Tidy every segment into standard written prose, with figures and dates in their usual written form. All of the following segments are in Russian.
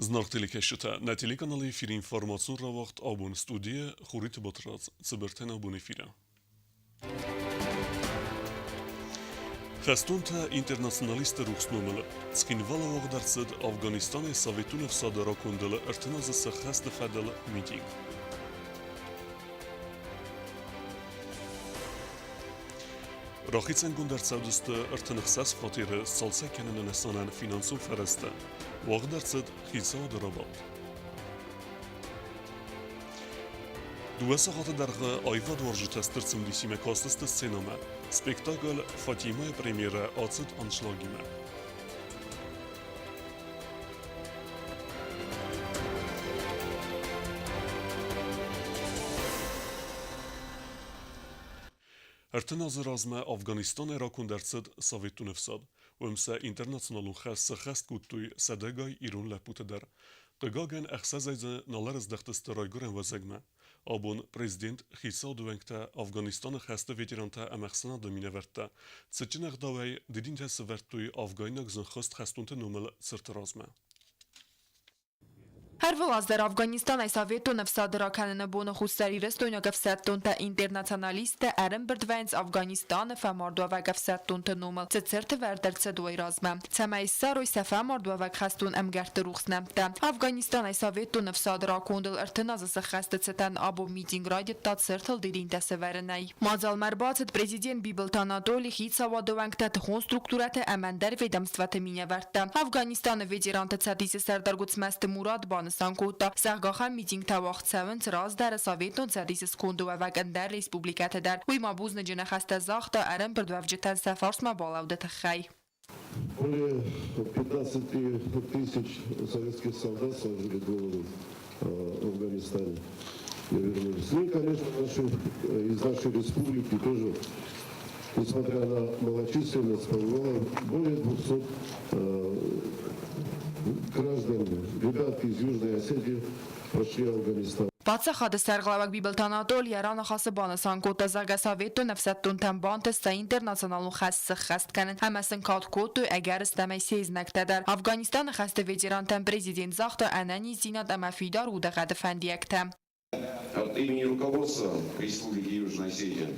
Знак телекешта на телеканале эфир информацион равахт абун студия Хурит Батраз цибертен абун эфира. Хастунта интернационалиста рухснумел цкинвала вагдарцид Афганистан Советунов садара кундала артиназа хаст фадал митинг. Рахицен гундарцавдуст артинахсас фатира салса кенен несанан финансу фараста вагдарцид хиса дарабат. Due sahate dargă ayvad varjitester cimdisime kasteste scename, spektakl Fatima premiere acid anslagime. Ertenazı razme Afganistan Irakundərcid Sovetun efsad, ömse internasyonalun xəs xəst kuttuy sədəgay İrun ləputədər. Qıqagən əxsəzəyzə nalarız dəxtəstə raygürən vəzəgmə. Abun prezident Xisa Duvəngtə Afganistanı xəstə veterantə əməxsana döminə vərtdə. Цəçin əqdavəy didin təsi vərtduy Afgaynaq zın xəst xəstuntə nöməl sırtı razmə. Her vălazdar Afganistan ay Sovetun efsadirakanını bunu xustari restoyna gafsattunta internaționaliste erin birdvens Afganistan femardua ve gafsattunta numel cecerte verderce duay razme. Cemay saroy sefa mardua ve khastun emgerte ruxnemte. Afganistan ay Sovetun efsadirakundil irtinazısı xasteceten abo meeting radit tat sırtıl didinte severinay. Mazal merbatet prezident Bibil Tanadoli xitsava duvengte txon strukturete emender vedamstvete minye verte. Afganistan veterante cedisi serdargutsmeste Murad ban Sankuta Sahgahan meeting tavaxtsevin raz dar Sovetun cedisi skundu ve vagender respublikate dar. Uyma buzne jene xaste zaxta erin birdvevjeten sefarsma balavde txay. Более 15 тысяч советских солдат сложили голову в Афганистане и вернулись. Ну и, конечно, из нашей республики тоже, несмотря на малочисленность, побывало более 200 граждан, ребятки из Южной Осетии прошли в Афганистан. Բացը խադը սերգլավակ բիբլտանատոլ երանը խասը բանը սանկոտը զարգասավետո նվսատուն տամբանտը սա ինտերնացոնալուն խասը խաստկանն համասն կատկոտը əgər istəmək seznəkdədər. Afganistana xəstə veterantan prezident zaxtı ənəni zinat əməfidar uda qədə fəndiyəkdə. От имени руководства Республики Южная Осетия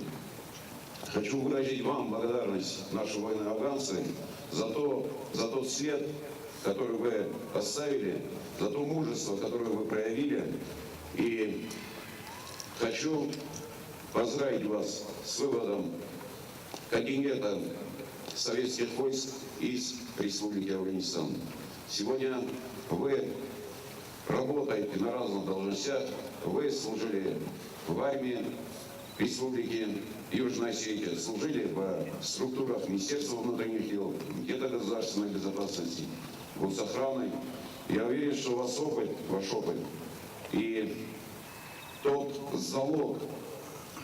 хочу выразить вам благодарность, наши военноафганцы, за тот свет, который вы оставили, за то мужество, которое вы проявили. И хочу поздравить вас с выводом контингента советских войск из Республики Афганистан. Сегодня вы работаете на разных должностях, вы служили в армии Республики Южная Осетия, служили в структурах Министерства внутренних дел, где-то государственной безопасности, госохраны. Я уверен, что у вас опыт, ваш опыт, и тот залог,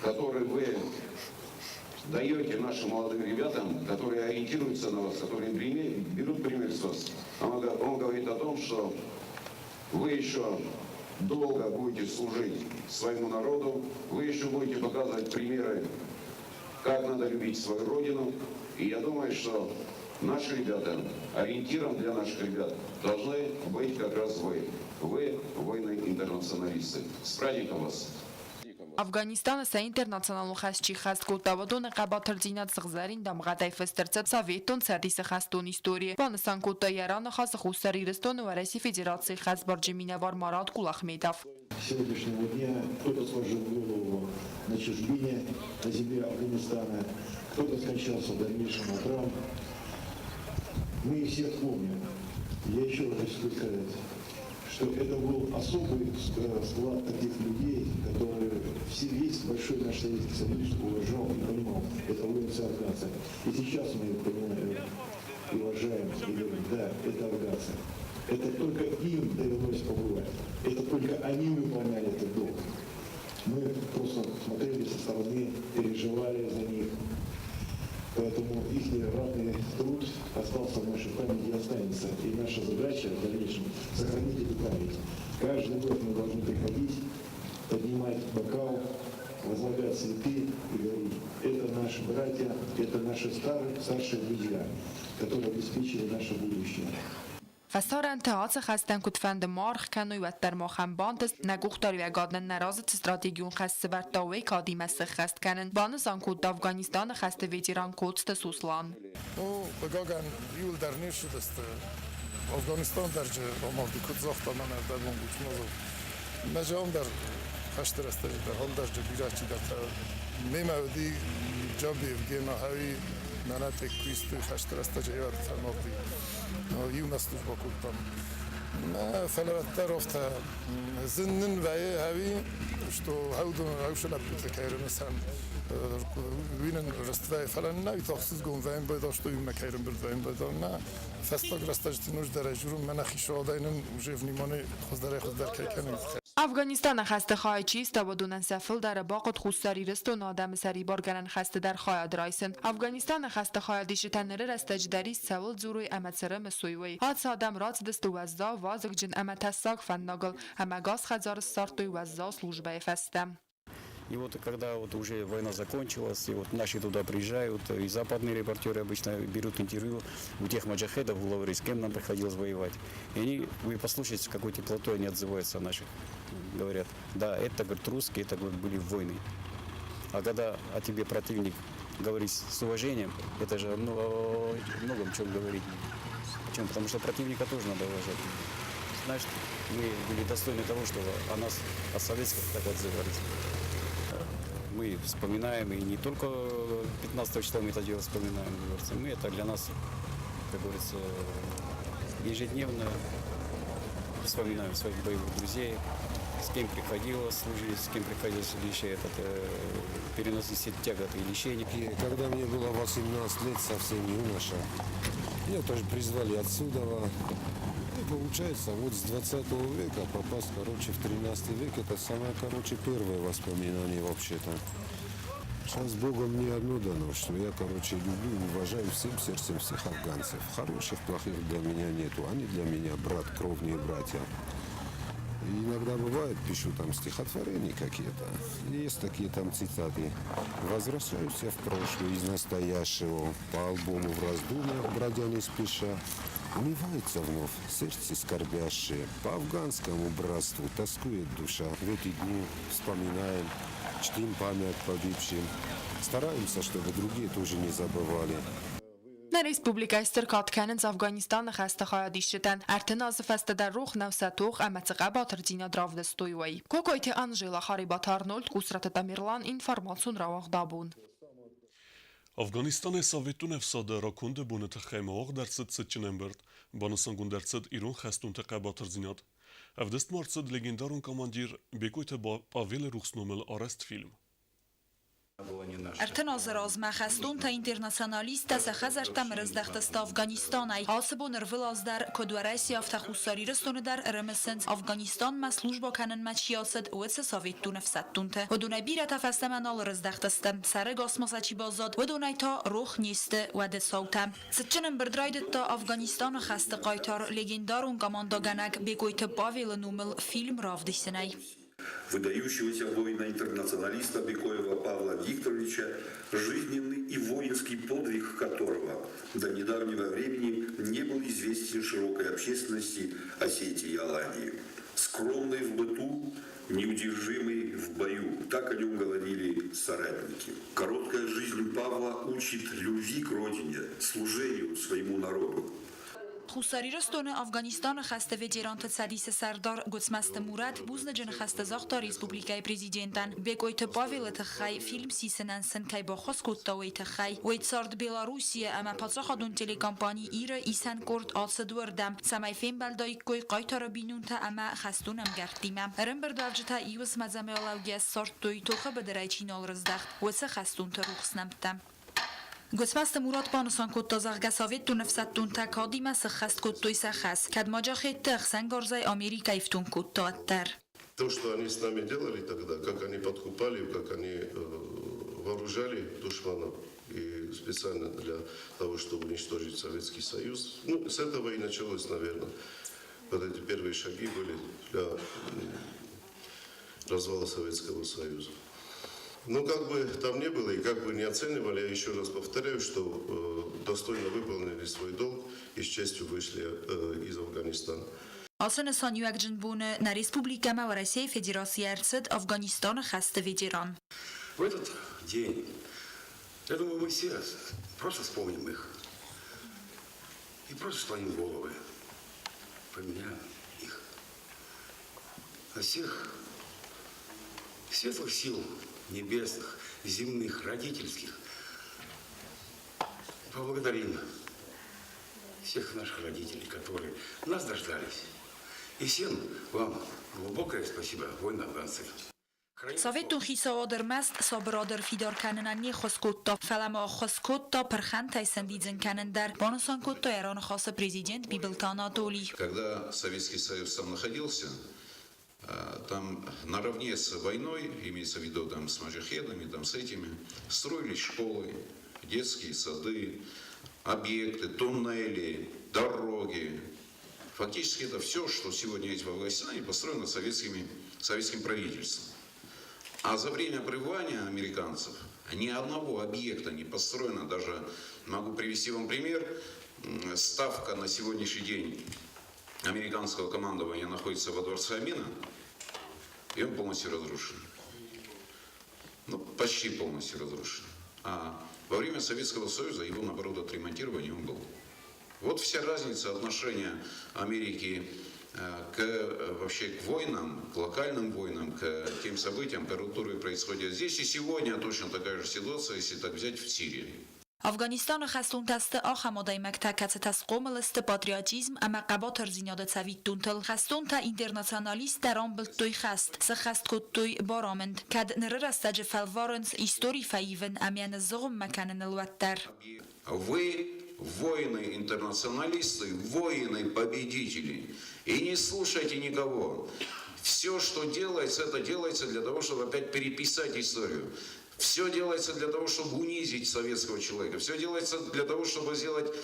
который вы даете нашим молодым ребятам, которые ориентируются на вас, которые берут пример с вас, он говорит о том, что вы еще долго будете служить своему народу, вы еще будете показывать примеры, как надо любить свою родину. И я думаю, что наши ребята, ориентиром для наших ребят должны быть как раз вы. Вы воины-интернационалисты. С праздником вас! Afganistana sa internaționalul xasci xast kutavadon qabatırcinat zğzarin damğaday festırcat Sovetun cerdisi xastun istorie. Vanısan kutta yarana xası xustari reston ve России Федерации xasbarjimine var Марат Кулахмедов. Сегодняшнего дня кто-то сложил голову на чужбине, на земле Афганистана, кто-то скончался в дальнейшем от ран. Мы их всех помним. Я еще раз хочу сказать, что это был особый склад таких людей, которые весь большой наш Советский Союз уважал и понимал. Это воинцы-афганцы. И сейчас мы их понимаем и уважаем, и говорим, да, это афганцы. Это только им довелось побывать. Это только они выполняли этот долг. Мы просто смотрели со стороны, переживали за них. Поэтому их ратный труд остался в нашей памяти и останется. И наша задача в дальнейшем сохранить эту память. Каждый год мы должны приходить, поднимать бокал, возлагать цветы и говорить, это наши братья, это наши старшие друзья, которые обеспечили наше будущее. Festaren teatse خستن کد فند مارخ کنوی و در ماخم باندست نگوختاری و گادن نرازت استراتژیون خست ورتاوی کادی مسخ خست کنن بانسان کد افغانستان خست ویجیران کدست سوسلان. او بگاگن یول در نیشت است افغانستان در جه آمادی کد زخت من در بونگوچ نزو مجام در خشتر است در حال در جه بیرچی در میمودی جابی افغانا هایی نانات کویست خشتر است جه یاد فرمادی یون استوش با کدتم فلوت در افت زنن وعی هایی شتو هودون هوش لبت کیرم مثلا وینن رستوی فلان نه تخصیص گم وین باید داشت و مکیرم برد وین باید نه فستاگ رستاجتی نوش در جورم من خیش آداینن جیف نیمانه خود در کی کنیم. افغانستان خسته خواهی چیست و دونن سفل در باقت خوستاری رست و نادم سری بارگرن خسته در خواهد رایسن. افغانستان خسته خواهد دیشتن نره رستج داری سوال زوروی امتسره مسویوی. هات سادم رات دست وزدا وازق جن امتساق فنناگل همگاز خزار سارتوی وزدا служба фестем. И вот когда вот уже война закончилась, и вот наши туда приезжают, и западные репортеры обычно берут интервью у тех маджахедов в Лавре, с кем нам приходилось воевать. И они, вы послушайте, с какой теплотой они отзываются о наших. Говорят, да, это, говорит, русские, это, говорит, были войны. А когда о тебе противник говорит с уважением, это же многом чем говорить. Почему? Потому что противника тоже надо уважать. Значит, мы были достойны того, чтобы о нас, о советских, так отзывались. Мы вспоминаем, и не только 15 числа мы это дело вспоминаем, мы это для нас, как говорится, ежедневно вспоминаем своих боевых друзей, с кем приходилось служить, с кем приходилось еще переносить все тяготы и лечения. И когда мне было 18 лет, совсем юноша, меня тоже призвали отсюда. И получается, вот с 20 века попасть, короче, в 13 век, это самое, короче, первое воспоминание вообще-то. Сейчас Богом мне одно дано, что я, короче, люблю и уважаю всем сердцем всех афганцев. Хороших, плохих для меня нету. Они для меня брат, кровные братья. И иногда бывает, пишу там стихотворения какие-то. Есть такие там цитаты. Возвращаюсь я в прошлое из настоящего, по альбому в раздумьях, бродя не спеша. Умивается вновь сердце скорбящее, по афганскому братству тоскует душа. В эти дни вспоминаем, чтим память погибшим, стараемся, чтобы другие тоже не забывали. نه ریسپوبلیکای سرکات کنن افغانستان خسته خواهد شدن ارتناز فست در روخ نوستوخ امتقه باتر دینا دراودستوی وی کوکویت انجیلا خاریبات آرنولد قصرت دمیرلان اینفرماسیون رواق دابون. Afganistani Sovetune vsade rakunde bunet khaymoq darsid sitchinembert, banasangun darsid Iran khastun taqabatir zinat. Avdest marsid legendarun komandir bekuyte ba Pavel Ruxnomel arrest film. Артеназ разма хастун та интернационалиста са хазартам раздахтаста Афганистанай. Асыбон рвилаз дар кодвараси автахусари растун дар ремесенс Афганистан ма служба канен мачиясад уэца Советту нефсаттунте. Водунай бира та фастаманал раздахтастан. Сары гасмасачи базад. Водунай та рух нисте ваде саутам. Сычынын бірдрайдет та Афганистан хасты қайтар легендарун командаганак бекойты Павел Нумел фильм равдисенай. Выдающегося воина-интернационалиста Бекоева Павла Викторовича, жизненный и воинский подвиг которого до недавнего времени не был известен широкой общественности Осетии и Алании. Скромный в быту, неудержимый в бою. Так о нем говорили соратники. Короткая жизнь Павла учит любви к родине, служению своему народу. خوساری رستون افغانستان خسته و جیرانت سدیس سردار گوتمست مورد بوزن جن خسته زاختا ریسپوبلیکای پریزیدنتن بگویت پاویل تخای فیلم سیسننسن کی با خاص کتاوی تخای ویت سارد بیلاروسیه اما پاتسا خادون تلکامپانی ایره ایسن کرد آتس دوردم سمای فیلم بلدای کوی قایتارا بینون تا اما خستونم گردیمم رم بردالجتا ایوس مزمه اولاوگی سارد دوی توخه بدرای چینال رزدخت ویسه خستون تا روخسنمتم گسمست مراد بانسان کد تازاق گساوید تو نفستون تکادی مسخ خست کد توی سخست کد ماجا خیت تخسن گارزای امریکا افتون کد تاتر. То, что они с нами делали тогда, как они подкупали, как они вооружали душманов и специально для того, чтобы уничтожить Советский Союз, ну, с этого и началось, наверное. Вот эти первые шаги были для развала Советского Союза. Но как бы там ни было и как бы не оценивали, я еще раз повторяю, что достойно выполнили свой долг и с честью вышли из Афганистана. آسان سانیوک جنبون на Республика Ма Россия Федерация Эрцет Афганистана хаста ветеран. В этот день, я думаю, мы все просто вспомним их. И просто склоним головы, поменяем их. А всех светлых сил небесных, земных, родительских поблагодарим всех наших родителей, которые нас дождались. И всем вам глубокое спасибо, воины-афганцы. Советун خیسا مست سابرادر فیدار کنن نی خسکوتا فلما خسکوتا پرخند تایسن دیدن کنن در بانسان کوتا ایران خاص президент Бибелтан Анатолий. Когда Советский Союз там находился, там наравне с войной, имеется в виду там с маджахедами, там с этими, строились школы, детские сады, объекты, туннели, дороги. Фактически это все, что сегодня есть в Афганистане, построено советским правительством. А за время пребывания американцев ни одного объекта не построено. Даже могу привести вам пример. Ставка на сегодняшний день американского командования находится во дворце Амина, и он полностью разрушен. Ну, почти полностью разрушен. А во время Советского Союза его, наоборот, отремонтировали, и он был. Вот вся разница отношения Америки вообще к войнам, к локальным войнам, к тем событиям, которые происходят здесь. И сегодня точно такая же ситуация, если так взять в Сирии. Афганистан خستون تست آخمادای مکتکت تسقوم لست پاتریاتیزم اما قباتر زیناد سوید دونتل خستون تا اینترناسیونالیست درام بلتوی خست سخست کتوی بارامند کد نرر استج فلوارنس ایستوری فایون امیان زغم مکنن الوتر. Вы воины-интернационалисты, воины-победители. И не слушайте никого. Все, что делается, это делается для того, чтобы опять переписать историю. Все делается для того, чтобы унизить советского человека. Все делается для того, чтобы сделать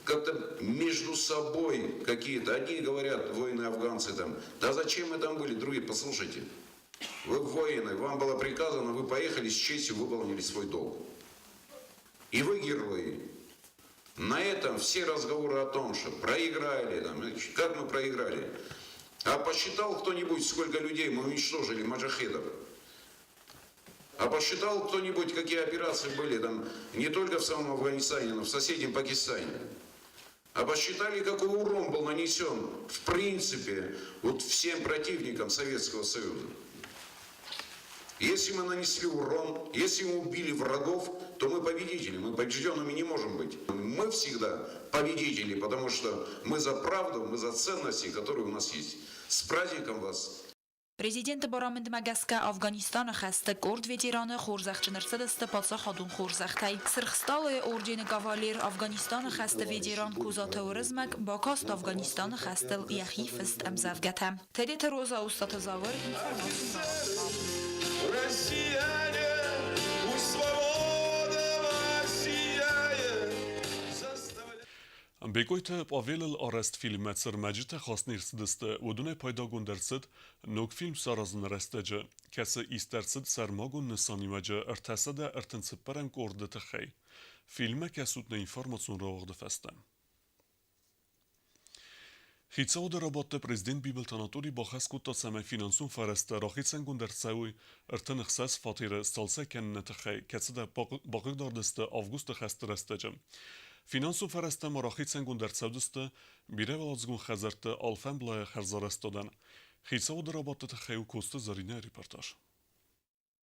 как-то между собой какие-то. Одни говорят, воины-афганцы там. Да зачем мы там были? Другие, послушайте. Вы воины, вам было приказано, вы поехали с честью, выполнили свой долг. И вы герои. На этом все разговоры о том, что проиграли, там, как мы проиграли. А посчитал кто-нибудь, сколько людей мы уничтожили, маджахедов? А посчитал кто-нибудь, какие операции были там не только в самом Афганистане, но в соседнем Пакистане? А посчитали, какой урон был нанесен, в принципе, вот всем противникам Советского Союза? Если мы нанесли урон, если мы убили врагов, то мы победители, мы побежденными не можем быть. Мы всегда победители, потому что мы за правду, мы за ценности, которые у нас есть. С праздником вас! Президент Барамند Магаска Афганистан خسته کرد ویتران خورزخچ نرسد است پاسا خادون خورزختی سرخستال اورجین گاوالیر افغانستان خسته ویتران کوزات ورزمک با کاست افغانستان خسته یخیف است امزافگته تدیت روزا استاد زاور Бекойте павелел арест филмецер маджите хасниrs дсте удуне пайда гундерсд нок филм саразн рестеже кесе истерсд сермагун несанимеже артасада артенцперен кордete хей филме кесутне информацион равагde фесте Хицауда работа президент Бибелтан Анатолий Бахаскута саме финансун фаресте рахицен гундерсауи артен хсас фатире сталсе кеннете хей кесада багыгдардсте август хестерестеже Финансу фаресте марахицен гундерцевдсте биревалацгун хазарте алфен блая херзарестоден. Хицауда работа хеу косте зарine репортаж.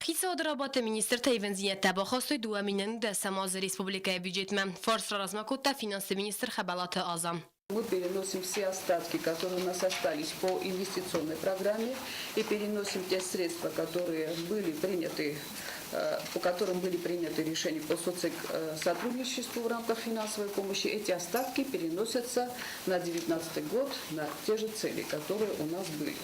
خیسا درابات مینیستر تایونزیت تباخواست دوامینن در سماز республика бюджетмен форс размакута финансы министр Хабалата Азам. Мы переносим все остатки, которые у нас остались по инвестиционной программе, и переносим те средства, которые были приняты, по которым были приняты решения по сотрудничеству в рамках финансовой помощи. Эти остатки переносятся на 2019 год на те же цели, которые у нас были.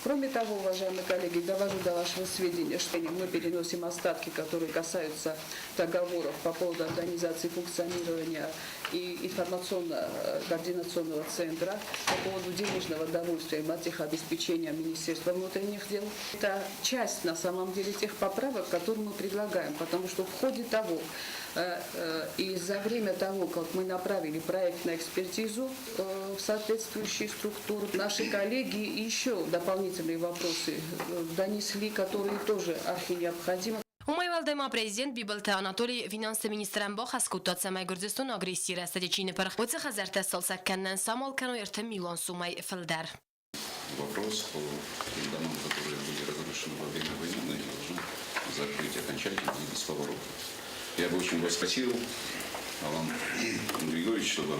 Кроме того, уважаемые коллеги, довожу до вашего сведения, что мы переносим остатки, которые касаются договоров по поводу организации функционирования и информационно-координационного центра по поводу денежного довольствия и материального Министерства внутренних дел. Это часть, на самом деле, тех поправок, которые мы предлагаем, потому что в ходе того, и за время того, как мы направили проект на экспертизу в соответствующие структуры, наши коллеги еще дополнительные вопросы донесли, которые тоже архинеобходимы. Умайвалдема президент Бибалте Анатолий финансы министрен бахас кутат самай Гурзистон агрессии растади чини пар. Оце хазарта салса каннан самал кану ирте миллион сумай филдар. Вопрос по тем домам, которые были разрушены во время войны, мы должны закрыть окончательно и бесповоротно. Я бы очень просил Алан Григорьевич, чтобы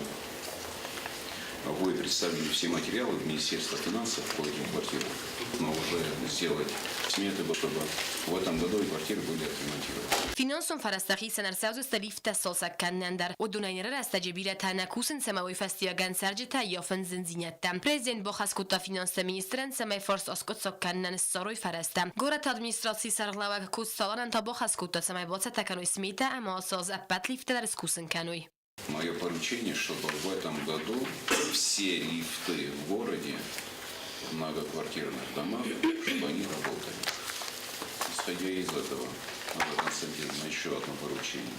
вы представили все материалы в Министерство финансов по этим квартирам, но уже сделать сметы, чтобы в этом году и квартиры были отремонтированы. Финансом фарастахи сенарсаузу сталифта салса каннандар. Удунайнер растаджибиля танакусен самой фестиваган сарджита яфен зинзинятта. Президент бахас кута финансы министрен самай форс оскотсок каннан сарой фараста. Город администрации сарглавак кут саланан та бахас кута самай боца таканой смета, ама асаз аппатлифта раскусен каной. Мое поручение, чтобы в этом году все лифты в городе, в многоквартирных домах, чтобы они работали. Исходя из этого, надо констатировать еще одно поручение.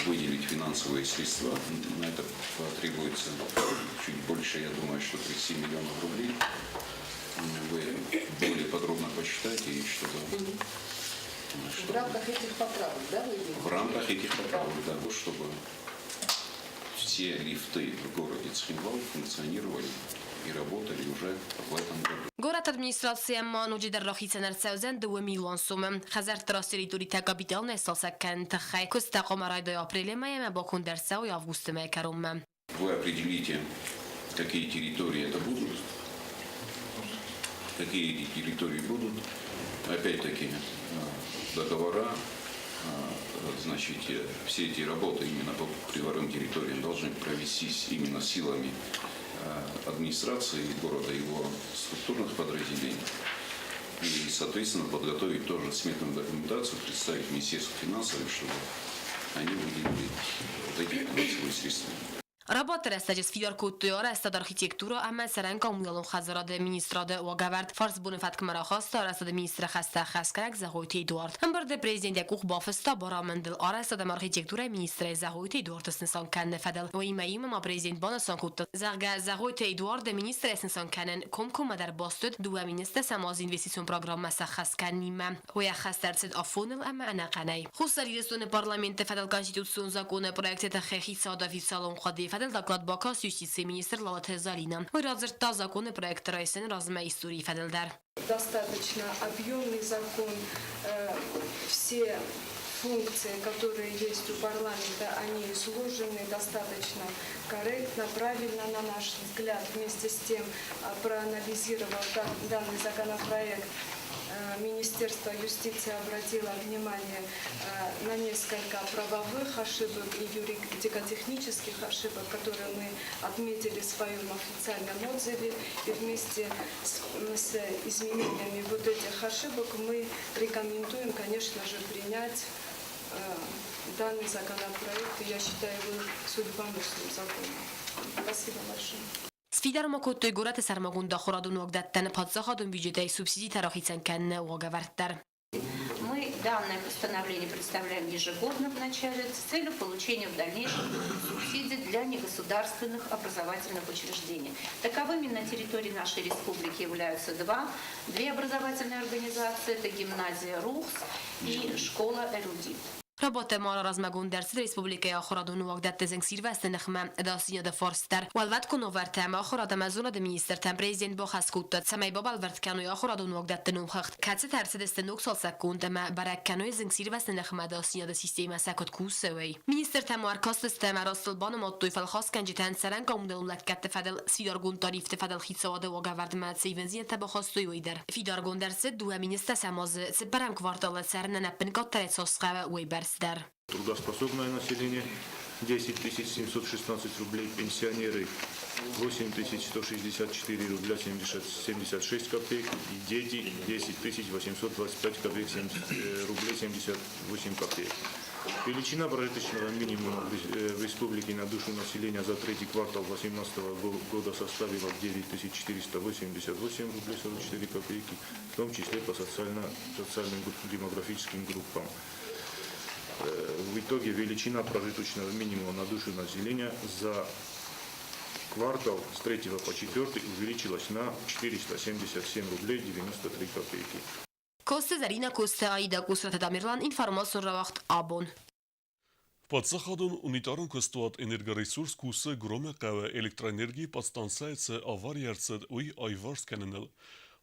Выделить финансовые средства. На это потребуется чуть больше, я думаю, что 37 миллионов рублей. Вы более подробно посчитайте, и чтобы... В рамках этих поправок, да? В рамках этих поправок, да, чтобы... Все лифты в городе Цхинвал функционировали и работали уже в этом году. Город администрации мануджи даррахи нарцаузен 2 миллион сум. Хазар трастеритурita капитална салсакан тахай кустақом райда апреля мая бакун дерса и августа мая карум. Вы определите, какие территории это будут, какие эти территории будут. Опять-таки договора. Значит, все эти работы именно по пригородным территориям должны провестись именно силами администрации города и его структурных подразделений. И, соответственно, подготовить тоже сметную документацию, представить Министерству финансов, чтобы они выделили вот эти финансовые средства. Работа растаджис фидоркутуя растад архитектура амал саранка умилон хазарад министрада وگورد فارس بون فتک مراخواست رستاد مینیستر خسته خسکرک زهویت ادوارد هم برده پرزیدنت یکوخ بافستا برامندل آرستاد آرخیتکتور مینیستر زهویت ادوارد سنسان کن فدل و ایمایم ما پرزیدنت بان سانکوت زرگ زهویت ادوارد مینیستر سنسان کنن کم در باستد دو مینیستر سماز اینوستیسیون پروگرام مسخس کنیم و یا خسترسد آفونل اما انا قنای خصوصی رسون پارلمنت فدل کانستیتوسیون زاکون پروژه تخیخی ساده فی سالن خدی فدل доклад Бакас юстиции министр Лалата Залина. Выразырта законы проекта Райсен разма истории Фаделдар. Достаточно объемный закон, все функции, которые есть у парламента, они изложены достаточно корректно, правильно, на наш взгляд. Вместе с тем, проанализировав данный законопроект, Министерство юстиции обратило внимание на несколько правовых ошибок и юридико-технических ошибок, которые мы отметили в своем официальном отзыве. И вместе с изменениями вот этих ошибок мы рекомендуем, конечно же, принять данный законопроект. И я считаю его судьбоносным законом. Спасибо большое. Сфидар макоттой город сармагунда хорадун вагдаттан падзахадун бюджетай субсидий тарахицан канна уагаварттар. Мы данное постановление представляем ежегодно в начале с целью получения в дальнейшем субсидий для негосударственных образовательных учреждений. Таковыми на территории нашей республики являются две образовательные организации. Это гимназия РУХС и школа «Эрудит». Работа мара размагун درس республика آخرادون وقت دزنگ سیروست نخمه داستینی د فارستر والوت کنو ورتم آخراد مزون د مینیستر تم پرزیدنت با خسکوت سمی بابل ورت کنو آخرادون وقت دنو خخت کاتس ترس دست نوک سال سکوند ما برای کنو زنگ سیروست نخمه داستینی د سیستم سکوت کوسوی مینیستر تم ورکاست استم راستل بان ماتوی فلخاص کنجتن سرن کام دولت کت فدل سیدارگون تاریف تفدل خیسواد و گورد مات سیونزین تبا خواستوی ویدر فیدارگون درس دو مینیستر سماز سپرم کوارتال سرن نپن کات ساسخه ویبر Трудоспособное население 10 716 рублей, пенсионеры 8 164 рубля 76 копеек и дети 10 825 копеек, рублей 78 копеек. Величина прожиточного минимума в республике на душу населения за третий квартал 2018 года составила 9488 рублей 44 копейки, в том числе по социальным демографическим группам. В итоге величина прожиточного минимума на душу населения за квартал с 3 по 4 увеличилась на 477 рублей 93 копейки. Կոստը Զարինա Կոստը Այդա Կուսրատը Դամիրլան ինֆորմացիոն ռավախտ աբոն Подсахадон унитарон костуат энергоресурс кусы громе каве электроэнергии подстанцияцы аварiyarцед уй айварс кененел.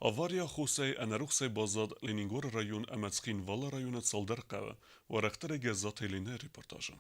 Авария хусей энерухсей базад Ленингор район Амацхин Вала района Цалдар каве. Варахтер гезат Елена репортажа.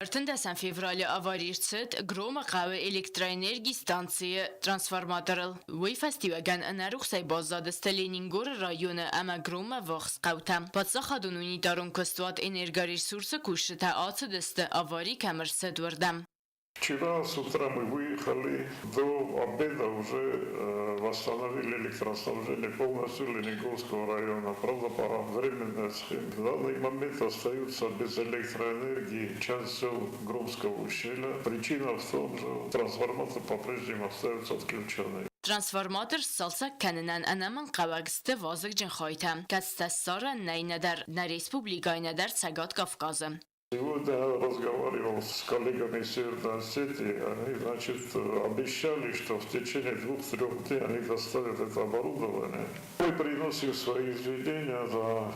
Արտնդասան ֆևրալի ավարիրցըտ գրոմը qavë էլեկտրաէներգի ստանցիը տրանսվորմատորել։ Ուի ֆեստիվագան ընարուխսայ բազադստը Լենինգորը ռայոնը ամա գրոմը վողս qavtա։ Պատսախադուն ունի տարուն կստուատ էներգարեսուրսը կուշտա ացը դստը ավարի կամրսը դվրդամ։ Вчера с утра мы выехали, до обеда уже восстановили электроснабжение полностью Ленингорского района. Правда, пора временная схема. В данный момент остаются без электроэнергии часть сел Громского ущелья. Причина в том, что трансформатор по-прежнему остается отключенный. Տրանսվորմատոր սալսա կեննան անամն qavagստը վազգ ջնխայթա։ Կացտասարը նայնադար на республикայնադար Цагат Кавказը։ Сегодня я разговаривал с коллегами из Северной Осетии. Они, значит, обещали, что в течение 2-3 дней они доставят это оборудование. Мы приносим свои извинения за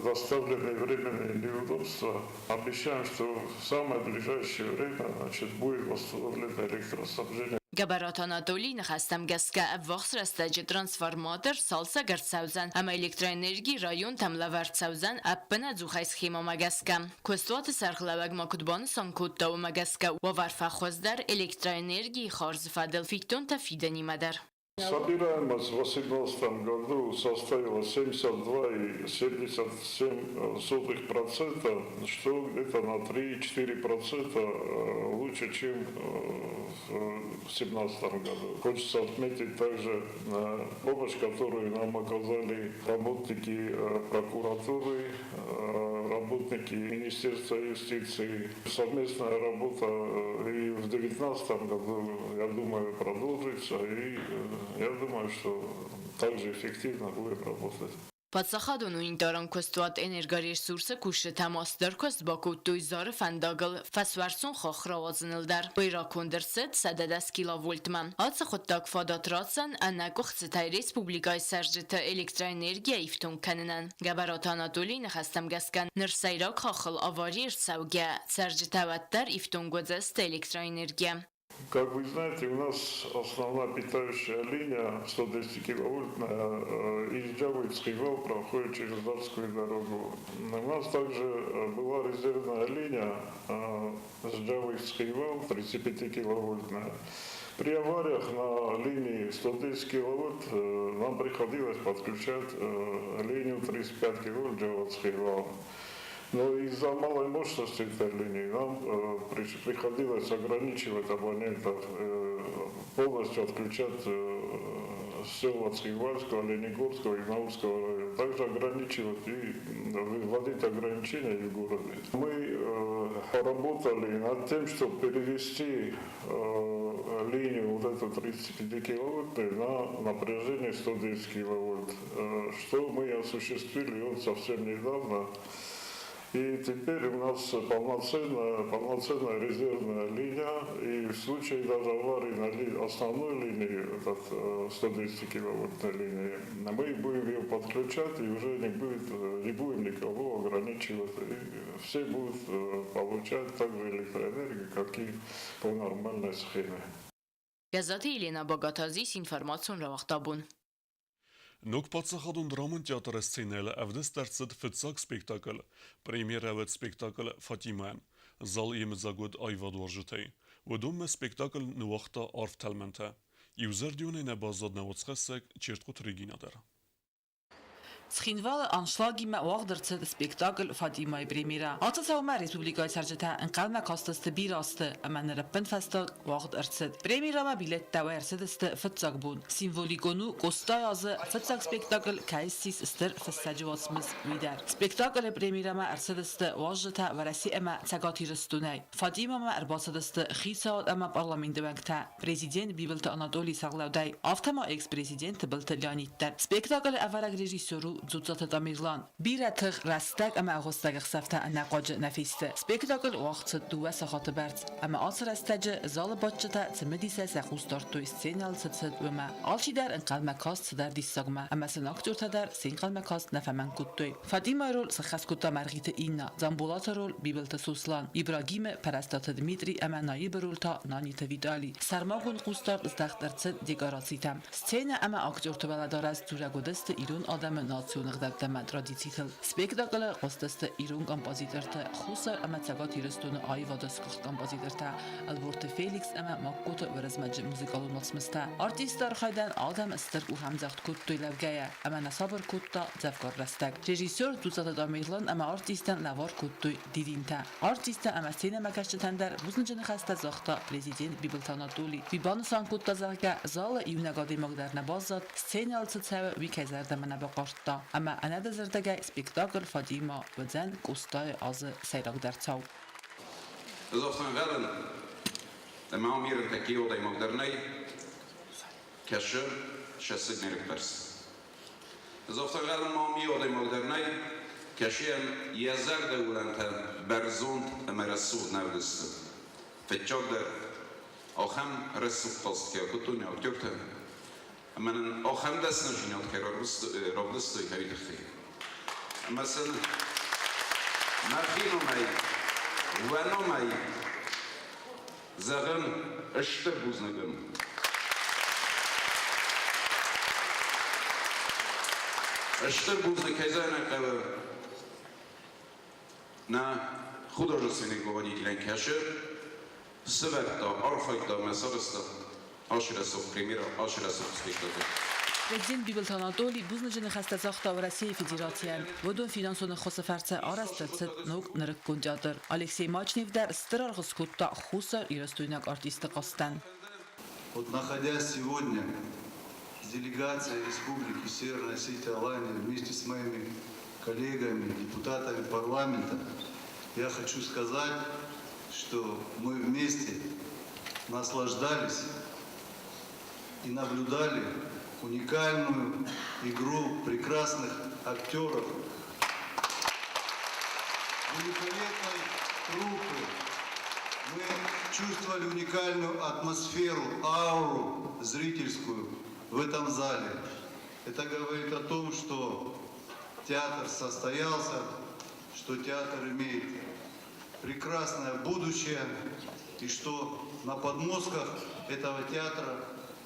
доставленные временные неудобства. Обещаем, что в самое ближайшее время, значит, будет восстановлено электроснабжение. Գաբարոտ Անատոլի նխաստամ գասկա վողս ռաստաջի տրանսվորմատոր սալսա գրցաուզան ամ էլեկտրոէներգի ռայոն թամլավարցաուզան ապնա ձուխայս խիմո մագասկա Կոստուատը սարխլավագ մակուտբանը սանքուտտաու մագասկա վավարֆա խոզդար էլեկտրոէներգии խորզфадел фиктон та фидени мадар Собираемость в 2018 году составила 72,77%, что где-то на 3-4% лучше, чем в 2017 году. Хочется отметить также помощь, которую нам оказали работники прокуратуры, работники Министерства юстиции. Совместная работа и в 2019 году, я думаю, продолжится. И я думаю, что также эффективно будем работать. Պատսախադուն ու ինտարան կոստուատ էներգարեսուրսը կուշը թամասդար կոստ բակուտույ զարը ֆանդագլ ֆասվարսուն խոխրավազնılդար բույրակուն դրսետ սադադաս կիլովոլտման ացը խոտտակ ֆադատրացան աննակողցտայ ռեսպուբլիկայ սարժետը էլեկտրաէներգիա իվտուն կաննան գաբարոտ Անատոլի նխաստամ գասկան նրսայրակ խախլ ավարիր սավգա սարժետավատտար իվտուն գոձեստ էլեկտրաէներգիա Как вы знаете, у нас основная питающая линия 110 киловольтная из Джавойский вал проходит через Дарскую дорогу. У нас также была резервная линия с Джавойский вал 35 киловольтная. При авариях на линии 110 киловольт нам приходилось подключать линию 35 киловольт Джавойский вал. Но из-за малой мощности этой линии нам приходилось ограничивать абонентов, полностью отключать села Цхивальского, Ленигорского и Наурского района. Также ограничивать и вводить ограничения в городе. Мы поработали над тем, чтобы перевести линию вот эту 35 киловольтную на напряжение 110 киловольт, что мы осуществили вот совсем недавно. И теперь у нас полноценная резервная линия, и в случае даже аварии на основной линии, 110 киловольтной линии, мы будем ее подключать и уже не будем никого ограничивать. И все будут получать также электроэнергию, как и по нормальной схеме. Գազատի Իլենա Բոգաթազիս ինֆորմացիոն ռավախտաբուն Նոք պատսախադուն դրամուն թեատր սցենել ավդես դարձդ ֆծակ սպեկտակլ, պրեմիեր ավդ սպեկտակլ Ֆատիման, զալ եմզագոդ այվադ վարժութեի, վդում է սպեկտակլ նուախտա արվ թալմենթա, իվզարդյուն է նաբազad նավոցխեսեք չերտկոտ ռեգինադար։ Schienwale Anschlagi me wagdertse de spektakel Fatima Bremira. Altijd zou maar Republika Sarjeta en kalma kosteste biraste en men reppenfestag wagdertse. Bremira ma bilet tawersedeste futsagbun. Simvolikonu kostayaze futsag spektakel kaisis ster festagewasmız vider. Spektakel Bremira ma ersedeste wajeta veresi ema tagati restunay. Fatima ma erbasedeste xisad ema parlamento bankta. Prezident bibelte Anadoli Saglavday. Aftama ex-prezident bilte Leonidder. Spektakel avarag rejissoru زوجة داميرلان بيرتغ رستق أما أغسطق خسفته نقاج نفيسته سبيكتاكل وقت دو سخات برد أما آسر استج زال باتشتا تمديسه سخوص دارتو السينال ستسد وما آلشي در انقل مكاست در ديستاغما أما سناكتور تدر سينقل مكاست نفهمن كتوي فاديما رول سخص كتا مرغيت إينا زنبولات رول بيبلت سوسلان إبراهيم پرستات دميتري أما نايب رول تا نانيت ويدالي سرماغون قوستار ازدخترتسد ديگاراتسيتم سينه أما أكتور تبلدار از دورگودست إيرون آدم ناتسيون غدبتما تراديتيتل سبيكتاكل قوستست إيرون كمبازيترتا خوصر أما تساقات يرستون آي وادسكخت كمبازيترتا البورت فيليكس أما ماكوت ورزمج موزيكالون نصمستا أرتيستار خايدن آدم استرق و همزخت كوت توي لوگايا أما نصابر كوتا زفكار رستك ريجيسور دوزات داميرلان أما أرتيستن لوار كوت توي ديدينتا أرتيستن أما سينما كشتندر بوزنجن خستا زختا بريزيدنت بيبلتانا دولي بيبانسان كوتا زغا زال يونغادي مقدر نبازات سينال تتساوي ويكازر دمنا بقارتا أما أنا دزرتگه spektakel Fatima و زن گستای از سیراک در تاو. Zoftan världen, där man har en takio där modernai, kanske chassid ner pers. Zoftan världen man har där modernai, kanske en yazar dawlanta barzont amarasud navdist. Fetjogder och ham result post ke kutun och tjokta. Men och ham das najinot ke robust i haydi. مثلا ما خينو ماي وانو ماي زغن اشتر بوزنگم اشتر бузны кайзана кава на художественный руководитель Кашер сверта архайта месарста ашрасов премьера ашрасов спектакль Президент Бибелтана Доли бузнежен хаста захта в России Федерациям водон финансовых хосафарца арастацет ног наркундядер Алексей Мачнев дар старар хускутта хусар и растуйнак артиста Костан. Вот находясь сегодня с делегацией Республики Северная Осетия-Алания вместе с моими коллегами, депутатами парламента, я хочу сказать, что мы вместе наслаждались и наблюдали уникальную игру прекрасных актеров, великолепной труппы. Мы чувствовали уникальную атмосферу, ауру зрительскую в этом зале. Это говорит о том, что театр состоялся, что театр имеет прекрасное будущее, и что на подмостках этого театра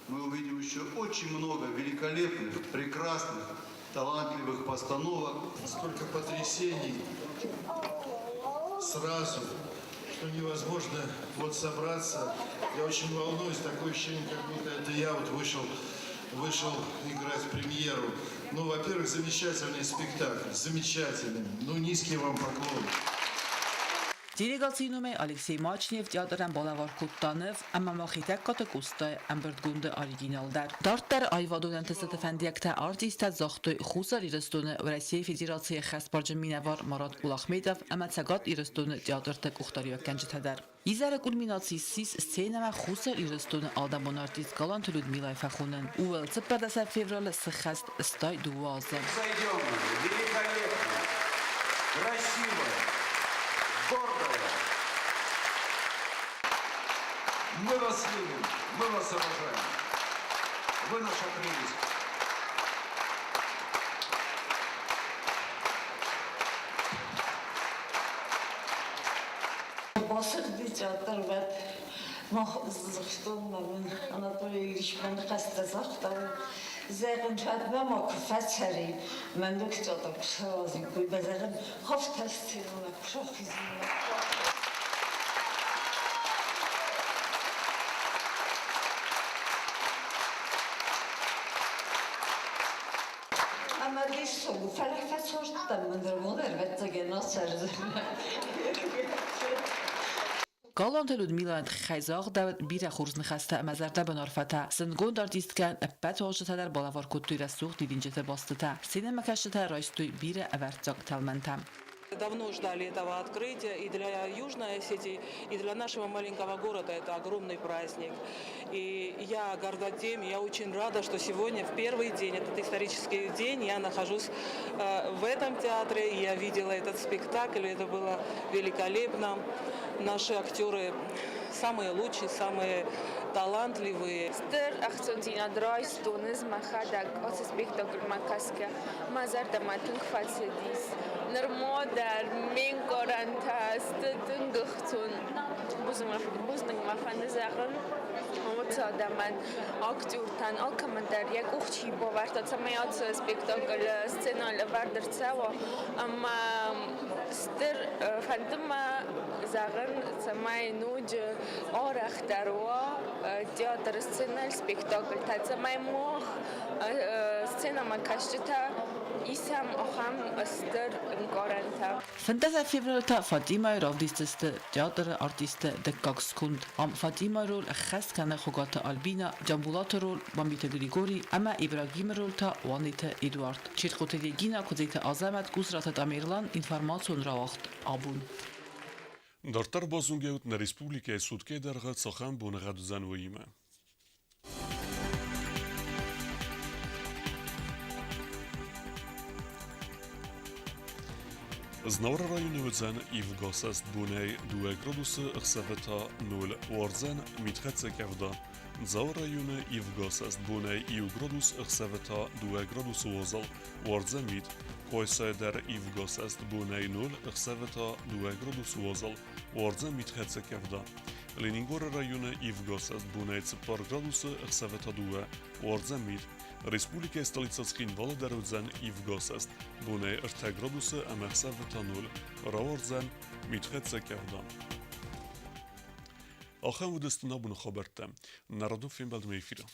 мы увидим еще очень много великолепных, прекрасных, талантливых постановок. Столько потрясений сразу, что невозможно вот собраться. Я очень волнуюсь, такое ощущение, как будто это я вот вышел играть в премьеру. Ну, во-первых, замечательный спектакль, замечательный. Ну, низкий вам поклон. Делегацийнуme Алексей Мачнев театрдан балавар куттанов, amma machitek katakusta embertgunde original der. Dartder ayvadon testetefendiyekte artista zaxtu xusar iristone و Россия Федерация خسبارج مینوار مراد الاحمدov amma tsagat iristone teatrta kuxtariya kenjitedir. İzare kulminatsiysiz scenema xusar iristone adamon artist galant Людмила Фахунен. Uvel 15 fevral схаст стай дуазен. Мы вас любим, мы вас уважаем. Вы наша прелесть. Basık teatr ve mahzıxtın ben Anatoly Iliç ben qastazaqta زاغن فات ما كفتري من دكتور بشوازي كل بزاغن خفت استيرنا بشوخيزنا Ամադիս սոգու ֆարախված հորտտամ մնդրմոներ վետցագեն ասարզը։ Galant Ludmila Khayzag David bira khurz nxasta amazarda benarfata sengond artistkan pat hojatalar balavar kultura suq didinjete bastata sinema kashta raistu bira avartsak talmantam. Давно ждали этого открытия, и для Южной Осетии, и для нашего маленького города это огромный праздник. И я горда тем, я очень рада, что сегодня, в первый день, этот исторический день, я нахожусь в этом театре, и я видела этот спектакль, это было великолепно. Наши актеры самые лучшие, самые талантливые. Стер акцентина драйс тонез махадак от спектакль макаска мазарда матинг фацедис нормодар мен коранта стынгхтун бузның мафанезагын вот адаман актертан алкамандар як ухчи боварта самаят спектакль сценал вардерцаво ама стер фантома загын самай нуж орахтарва театр сценал спектакль тацамай мох сцена макашта исам охам стер инкоранта Fantasia februarta Fatima ravdisteste teater artiste de kakskund am Fatima rol khastkana khogata Albina Jambulata rol Bambita Grigori ama Ibrahim rol ta Wanita Eduard Chirkoteli Gina Kozeta Azamat Gusrata Tamerlan informacion rawacht abun Դարտար բազունգեուտ նա ռեսպուբլիկայի սուտկե դարղա ծախան բոնղադուզան ոյիմը։ Znavra rajonu vëzën I vgasast bunaj 2 gradusë ëksaveta 0 warzën mitħetse kevda. Zavra rajonu I vgasast bunaj 2 gradus ëksaveta 2 gradusë wazal warzën mit. Kojsa der I vgasast bunaj 0 ëksaveta 2 gradusë wazal warzën mitħetse kevda. Leningora rajonu I vgasast bunaj 4 gradusë ëksaveta 2 warzën mit. Республика столицаскин Володарудзан I vgasast bunaj 4 gradusë ëksaveta 0 rawardzan mitħetse kevda. آخر ودستنا بون خبرته نردو فیلم بعد میفیره